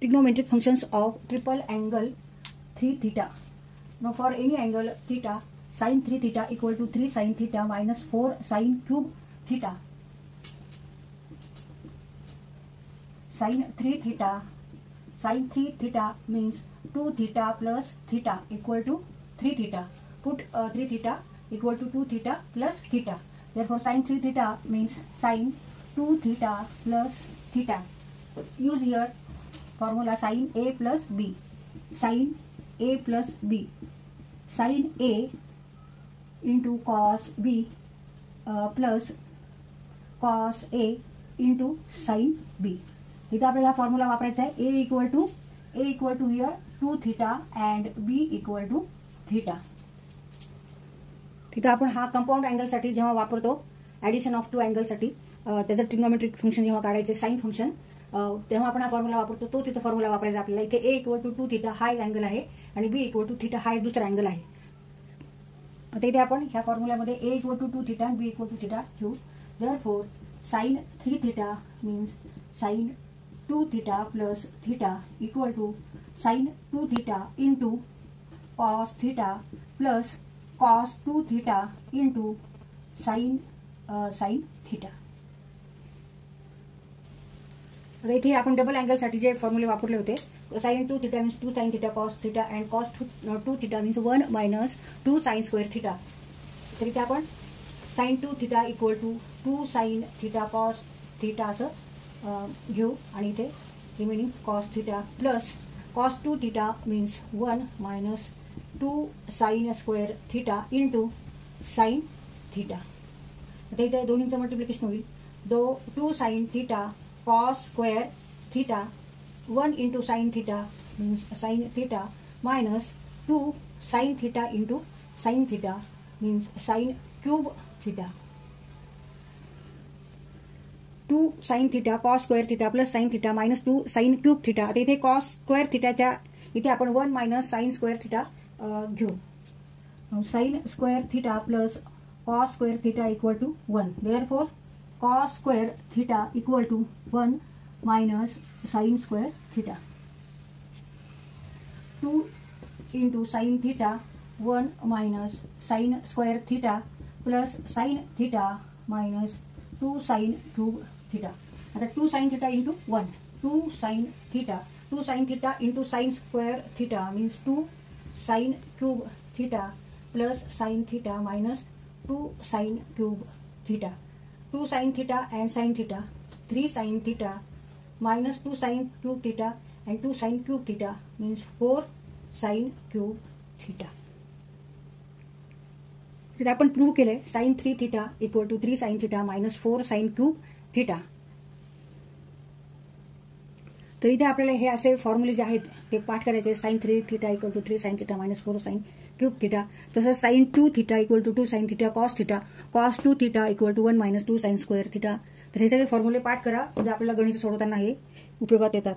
trigonometric functions of triple angle 3 theta. Now for any angle theta, sin 3 theta equal to 3 sin theta minus 4 sin cube theta. Sin 3 theta means 2 theta plus theta equal to 3 theta. Put 3 theta equal to 2 theta plus theta. Therefore sin 3 theta means sin 2 theta plus theta. Use here formula sin A plus B. Sin A plus B. Sin A into cos B plus cos A into sin B. इथे आपल्याला formula वापरायचा आहे. A equal to here 2 theta and B equal to theta. तिथे आपण हा compound angle साठी जेव्हा वापरतो ऍडिशन ऑफ टू अँगल साठी त्याचं ट्रिग्नोमेट्रिक फंक्शन जेव्हा काढायचे साइन फंक्शन तेव्हा आपण हा फॉर्म्युला वापरतो. तो तिथे फॉर्म्युला वापरायचा आपल्याला. इथे A equal to 2 theta हा एक अँगल आहे आणि B equal to theta हा एक दुसरा अँगल आहे. आता इथे आपण ह्या फॉर्म्युल्यामध्ये A equal to 2 theta and B equal to theta घेऊ. Therefore sin 3 theta means sin 2 theta plus theta equal to sin 2 theta into cos theta plus cos 2 theta into sin theta. आता इथे आपण double angle साठी जे फॉर्म्युले वापरले होते sin 2 theta means 2 sin theta cos theta and cos 2 theta means 1 minus 2 sin square theta. तर इथे आपण sin 2 theta equal to 2 sin theta cos theta असं घेऊ आणि इथे remaining cos theta plus cos 2 theta means 1 minus 2 sin square theta into sin theta. आता इथे दोन्हीचं multiplication होईल. 2 sin theta cos square theta 1 into sin theta means sin theta minus 2 sin theta into sin theta means sin cube theta. 2 sin theta cos square theta plus sin theta minus 2 sin cube theta. आता इथे cos square theta इथे आपण 1 minus sin square theta घेऊ. sin square theta plus cos square theta equal to 1. Therefore cos square theta equal to 1 minus sin square theta. 2 into sin theta 1 minus sin square theta plus sin theta minus 2 sin cube theta. आता 2 sin theta into 1. 2 sin theta into sin square theta means 2 sin cube theta plus sin theta minus 2 sin cube theta. 2 sin theta and sin theta, 3 sin theta minus 2 sin cube theta and 2 sin cube theta means 4 sin cube theta. तर आपण prove केले sin 3 theta equal to 3 sin theta minus 4 sin cube theta. तर इथे आपल्याला हे असे फॉर्म्युले जे आहेत ते पाठ करायचे. sin 3 theta equal to 3 sin theta minus 4 sin cube theta. तसंच sin 2 theta equal to 2 sin theta cos theta. cos 2 theta equal to 1 minus 2 sin square theta. तर हे सगळे फॉर्म्युले पाठ करा म्हणजे आपल्याला गणित सोडवताना हे उपयोगात येतात.